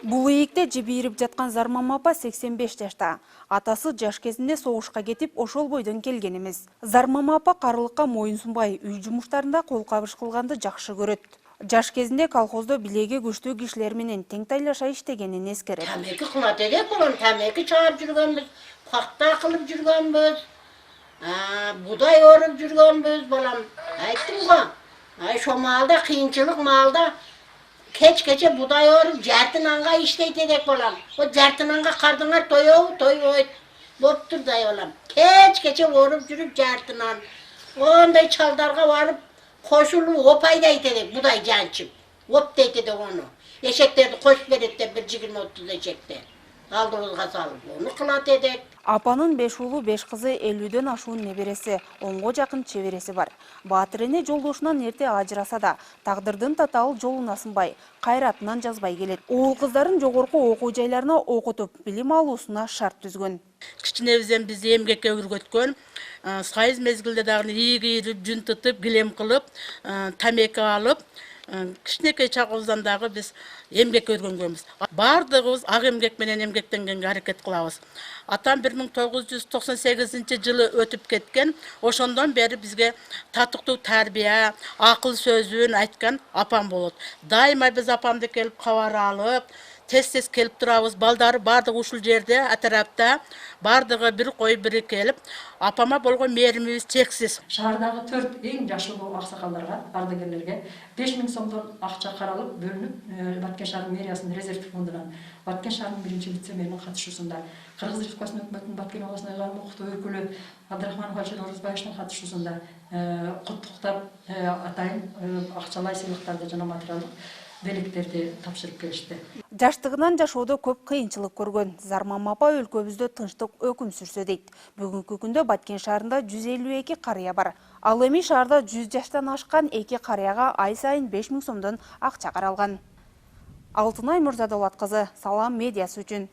Бул ийикте жибирип жаткан Зармам апа 85 жашта. Атасы жаш кезинде согушка кетип, ошол бойдон келген эмес. Зармам апа карылыкка моюн сунбай, үй жумуштарында кол кабыш кылганды жакшы көрөт. Жаш кезинде колхоздо билеги күчтүү кишилер менен тең тайлаша иштегенин эскерет. Тамеки кылат элек болом, тамеки чыгарып жүргөнбүз, пахта кылып жүргөнбүз, будай өрүп жүргөнбүз болом. Айттым го. Ошо маалда кыйынчылык маалда кече будай өрүп жарты нанга иштейт элек болом. О жарты нанга кардыңар тоёбу, тойбойт. Боптур дай болом. Кече өрүп жүрүп жарты нан. Ондай чалдарга барып кошулуп опайдайт элек будай жанчып. Оп дейт элек ону. Эшектерди кошуп берет деп 1-20-30 эшекти. Алдыбызга салып, ону кылат элек. Апанын 5 уулу 5 кызы 50дөн ашуун небереси, 10го жакын чебереси бар. Баатыр эне жолдошунан эрте ажыраса да, тагдырдын татаал жолуна сынбай, кайратынан жазбай келет. Уул кыздарын жогорку окуу жайларына окутуп, билим алуусуна шарт түзгөн. Кичинебизден бизди эмгекке өргөткөн, сайыз мезгилде дагы ийик ийирип, жүн тытып, килем кылып, тамеки алып, кичинекей чагыбыздан дагы биз эмгекке өргөнгөнбүз. Бардыгыбыз ак эмгек менен эмгектенгенге аракет кылабыз. Атам 1998-жылы өтүп кеткен. Ошондон бери бизге татыктуу тарбия, акыл сөзүн айткан апам болот. Дайыма биз апамды келип кабар алып, тез келип турабыз. Балдары бардыгы ушул жерде, атарапта, бардыгы бир кой бири келип, апама болгон мээримибиз чексиз. Шаардагы 4 эң жаштуу аксакалдарга, ардагерлерге 5000 сомдон акча каралып, бөлүнүп, Баткен шаарынын мэриясынын резерв фондунан Баткен шаарынын 1-вице-мэринин катышуусунда, Кыргыз Республикасынын өкмөтүнүн Баткен областына ыйгарым укуктуу өкүлү Абдрахманов Алишер Орозбаевичтин катышуусунда куттуктап атайын акчалай сыйлыктарды жана материалдык белектерди тапшырып келишти. Жаштыгынан жашоодо көп кыйынчылык көргөн. Зармам апа өлкөбүздө тынчтык өкүм сүрсө дейт. Бүгүнкү күндө Баткен шаарында 152 карыя бар. Ал эми шаарда 100 жаштан ашкан 2 карыяга ай сайын 5000 сомдон акча каралган. Алтынай Мырзадолат кызы, Салам медиасы үчүн.